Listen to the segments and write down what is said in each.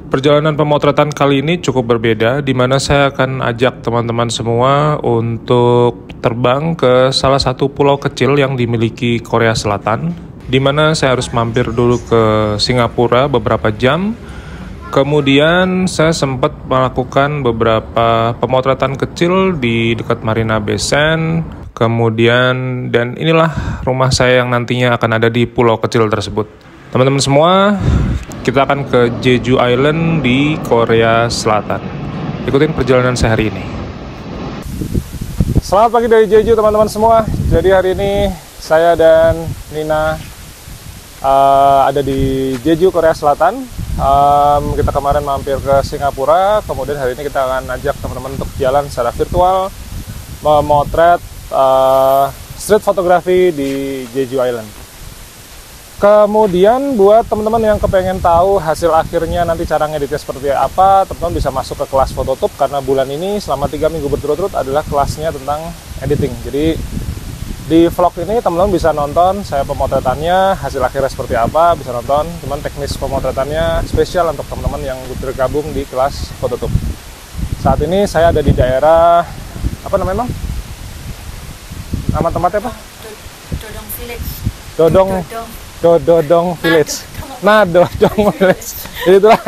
Perjalanan pemotretan kali ini cukup berbeda, di mana saya akan ajak teman-teman semua untuk terbang ke salah satu pulau kecil yang dimiliki Korea Selatan, di mana saya harus mampir dulu ke Singapura beberapa jam. Kemudian saya sempat melakukan beberapa pemotretan kecil di dekat Marina Bay Sands. Kemudian, dan inilah rumah saya yang nantinya akan ada di pulau kecil tersebut. Teman-teman semua, kita akan ke Jeju Island di Korea Selatan. Ikutin perjalanan saya hari ini. Selamat pagi dari Jeju teman-teman semua. Jadi hari ini saya dan Nina ada di Jeju, Korea Selatan. Kita kemarin mampir ke Singapura, kemudian hari ini kita akan ajak teman-teman untuk jalan secara virtual, memotret street photography di Jeju Island. Kemudian buat teman-teman yang kepengen tahu hasil akhirnya nanti cara ngeditnya seperti apa, teman-teman bisa masuk ke kelas Phototube, karena bulan ini selama 3 minggu berturut-turut adalah kelasnya tentang editing. Jadi di vlog ini teman-teman bisa nonton saya pemotretannya, hasil akhirnya seperti apa, bisa nonton. Cuman teknis pemotretannya spesial untuk teman-teman yang bergabung di kelas Phototube. Saat ini saya ada di daerah apa namanya, Bang? Nama tempatnya apa? Dodong Village. Dodong Village. Nah, Dodong Village. Jadi itulah.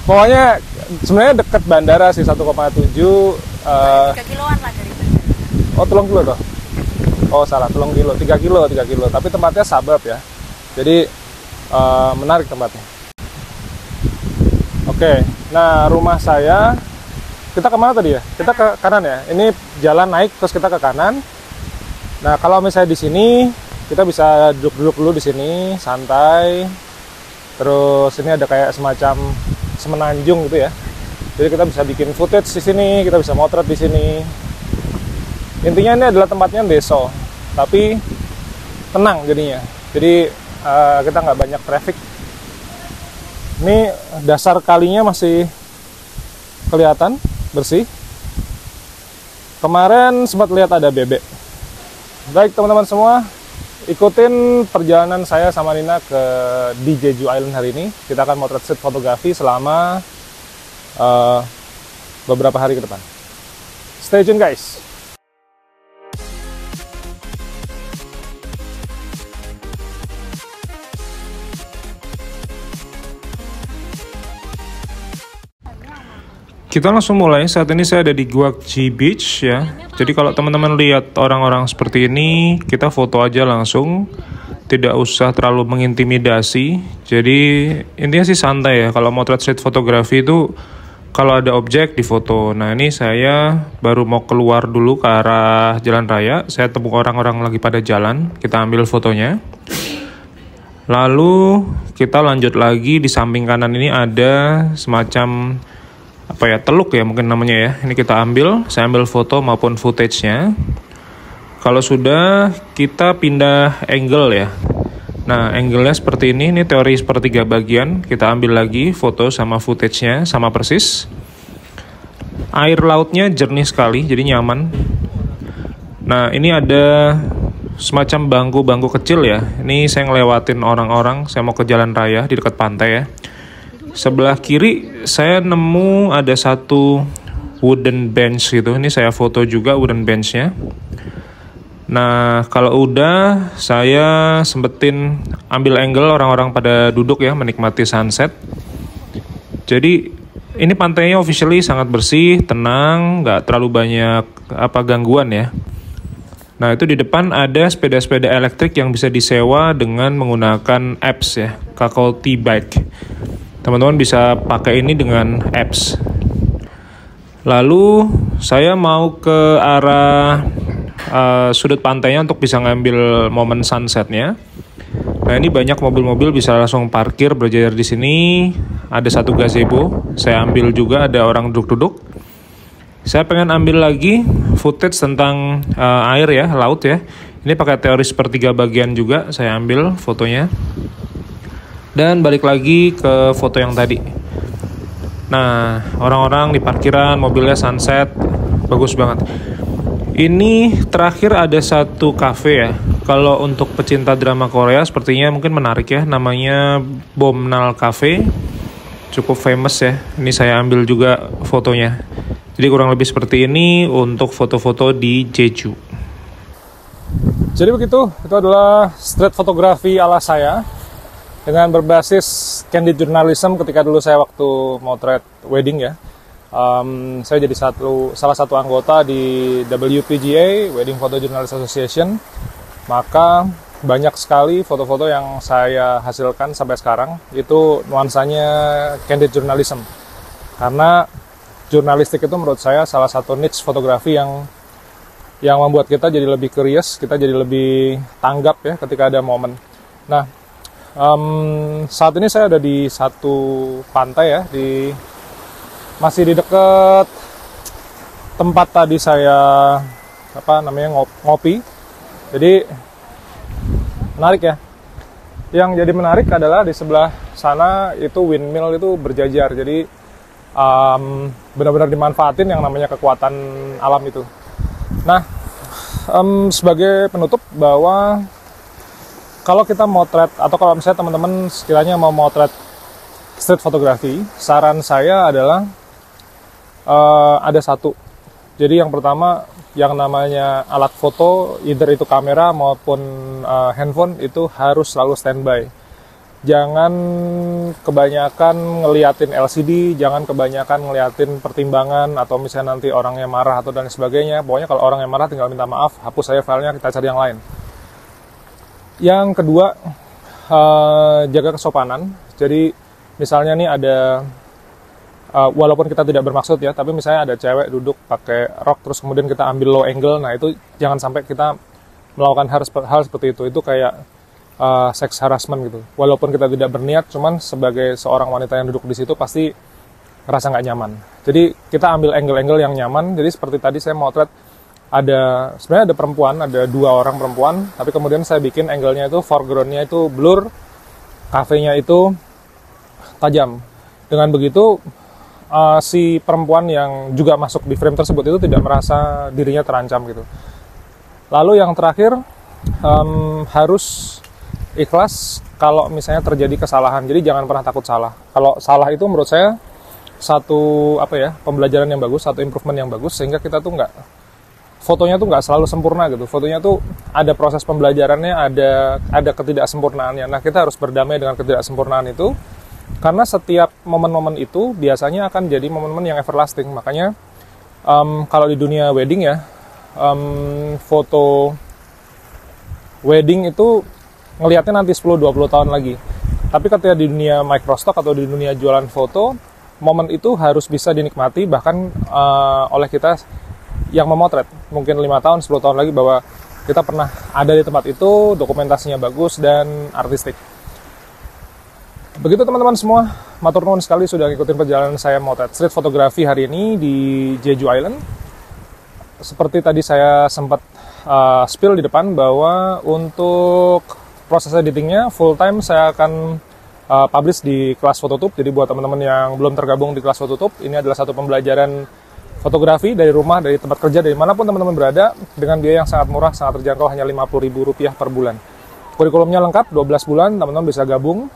Pokoknya sebenarnya dekat bandara sih, 1,7 3 kiloan lah dari bandara. Oh, 3 kilo toh? Oh, salah, 3 kilo. 3 kilo. Tapi tempatnya suburb ya. Jadi menarik tempatnya. Oke. Nah, rumah saya, kita kemana tadi ya? Kita ke kanan ya. Ini jalan naik terus kita ke kanan. Nah, kalau misalnya di sini kita bisa duduk-duduk dulu di sini, santai. Terus ini ada kayak semacam semenanjung gitu ya. Jadi kita bisa bikin footage di sini, kita bisa motret di sini. Intinya ini adalah tempatnya deso, tapi tenang jadinya. Jadi kita nggak banyak traffic. Ini dasar kalinya masih kelihatan bersih. Kemarin sempat lihat ada bebek. Baik teman-teman semua, ikutin perjalanan saya sama Nina di Jeju Island hari ini. Kita akan motret street fotografi selama beberapa hari ke depan. Stay tune guys. Kita langsung mulai. Saat ini saya ada di Gyeonggi Beach ya. Jadi kalau teman-teman lihat orang-orang seperti ini, kita foto aja langsung, tidak usah terlalu mengintimidasi. Jadi intinya sih santai ya. Kalau motret street fotografi itu kalau ada objek di foto. Nah, ini saya baru mau keluar dulu ke arah jalan raya. Saya temu orang-orang lagi pada jalan. Kita ambil fotonya. Lalu kita lanjut lagi. Di samping kanan ini ada semacam apa ya, teluk ya mungkin namanya ya. Ini kita ambil, saya ambil foto maupun footage-nya. Kalau sudah, kita pindah angle ya. Nah, angle-nya seperti ini teori sepertiga bagian. Kita ambil lagi foto sama footage-nya sama persis. Air lautnya jernih sekali, jadi nyaman. Nah, ini ada semacam bangku-bangku kecil ya. Ini saya ngelewatin orang-orang, saya mau ke jalan raya di dekat pantai ya. Sebelah kiri saya nemu ada satu wooden bench gitu. Ini saya foto juga wooden bench-nya. Nah, kalau udah saya sempetin ambil angle orang-orang pada duduk ya, menikmati sunset. Jadi ini pantainya officially sangat bersih, tenang, nggak terlalu banyak gangguan ya. Nah, itu di depan ada sepeda-sepeda elektrik yang bisa disewa dengan menggunakan apps ya, Kakao T-Bike. Teman-teman bisa pakai ini dengan apps. Lalu saya mau ke arah sudut pantainya untuk bisa ngambil momen sunsetnya. Nah, ini banyak mobil-mobil bisa langsung parkir berjejer di sini. Ada satu gazebo, saya ambil juga, ada orang duduk-duduk. Saya pengen ambil lagi footage tentang air ya, laut ya. Ini pakai teori sepertiga bagian juga, saya ambil fotonya. Dan balik lagi ke foto yang tadi. Nah, orang-orang di parkiran, mobilnya sunset, bagus banget. Ini terakhir ada satu cafe ya. Kalau untuk pecinta drama Korea sepertinya mungkin menarik ya. Namanya Bomnal Cafe. cukup famous ya. Ini saya ambil juga fotonya. Jadi kurang lebih seperti ini untuk foto-foto di Jeju. Jadi begitu, itu adalah street fotografi ala saya dengan berbasis candid journalism ketika dulu saya waktu motret wedding ya. Saya jadi salah satu anggota di WPGA, Wedding Photo Journalist Association. Maka banyak sekali foto-foto yang saya hasilkan sampai sekarang itu nuansanya candid journalism. Karena jurnalistik itu menurut saya salah satu niche fotografi yang membuat kita jadi lebih curious, kita jadi lebih tanggap ya ketika ada momen. Nah, saat ini saya ada di satu pantai ya, masih di dekat tempat tadi saya ngopi. Jadi menarik ya. Yang jadi menarik adalah di sebelah sana itu windmill itu berjajar. Jadi benar-benar dimanfaatin yang namanya kekuatan alam itu. Nah, sebagai penutup bahwa kalau kita motret atau kalau misalnya teman-teman sekiranya mau motret street fotografi, saran saya adalah ada satu. Jadi yang pertama, yang namanya alat foto, either itu kamera maupun handphone, itu harus selalu standby. Jangan kebanyakan ngeliatin LCD, jangan kebanyakan ngeliatin pertimbangan, atau misalnya nanti orangnya marah atau dan sebagainya. Pokoknya kalau orangnya marah tinggal minta maaf, hapus saja filenya, kita cari yang lain. Yang kedua, jaga kesopanan. Jadi misalnya nih ada walaupun kita tidak bermaksud ya, tapi misalnya ada cewek duduk pakai rok terus kemudian kita ambil low angle, nah itu jangan sampai kita melakukan hal seperti itu. Itu kayak sex harassment gitu. Walaupun kita tidak berniat, cuman sebagai seorang wanita yang duduk di situ pasti ngerasa nggak nyaman. Jadi kita ambil angle-angle yang nyaman. Jadi seperti tadi saya motret sebenarnya ada perempuan, ada 2 orang perempuan, tapi kemudian saya bikin angle-nya itu foreground-nya itu blur, cafe-nya itu tajam. Dengan begitu si perempuan yang juga masuk di frame tersebut itu tidak merasa dirinya terancam gitu. Lalu yang terakhir, harus ikhlas kalau misalnya terjadi kesalahan. Jadi jangan pernah takut salah. Kalau salah itu menurut saya satu pembelajaran yang bagus, satu improvement yang bagus, sehingga kita tuh fotonya tuh nggak selalu sempurna gitu. Fotonya tuh ada proses pembelajarannya, ada ketidaksempurnaannya. Nah, kita harus berdamai dengan ketidaksempurnaan itu. Karena setiap momen-momen itu biasanya akan jadi momen-momen yang everlasting. Makanya kalau di dunia wedding ya, foto wedding itu ngelihatnya nanti 10-20 tahun lagi. Tapi ketika di dunia microstock atau di dunia jualan foto, momen itu harus bisa dinikmati bahkan oleh kita yang memotret. Mungkin 5 tahun, 10 tahun lagi bahwa kita pernah ada di tempat itu, dokumentasinya bagus dan artistik. Begitu teman-teman semua, matur nuwun sekali sudah ngikutin perjalanan saya motret street fotografi hari ini di Jeju Island. Seperti tadi saya sempat spill di depan bahwa untuk proses editingnya full time saya akan publish di kelas Phototube. Jadi buat teman-teman yang belum tergabung di kelas Phototube, ini adalah satu pembelajaran fotografi dari rumah, dari tempat kerja, dari manapun teman-teman berada, dengan biaya yang sangat murah, sangat terjangkau, hanya Rp50.000 per bulan. Kurikulumnya lengkap, 12 bulan, teman-teman bisa gabung.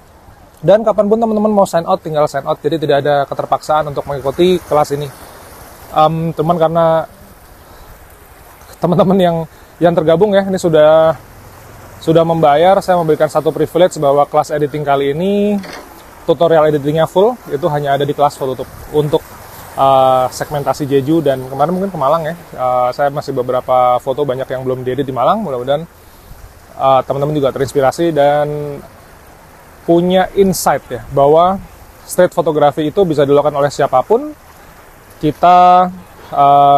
Dan kapanpun teman-teman mau sign out, tinggal sign out. Jadi tidak ada keterpaksaan untuk mengikuti kelas ini. Teman karena teman-teman yang tergabung ya, ini sudah membayar, saya memberikan satu privilege bahwa kelas editing kali ini, tutorial editingnya full, itu hanya ada di kelas Phototube. Untuk segmentasi Jeju dan kemarin mungkin ke Malang ya, saya masih beberapa foto banyak yang belum diedit di Malang. Mudah-mudahan teman-teman juga terinspirasi dan punya insight ya bahwa street fotografi itu bisa dilakukan oleh siapapun. Kita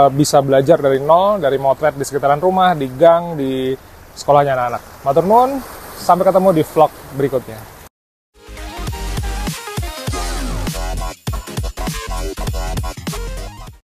bisa belajar dari nol, dari motret di sekitaran rumah, di gang, di sekolahnya anak-anak. Matur nuwun, sampai ketemu di vlog berikutnya.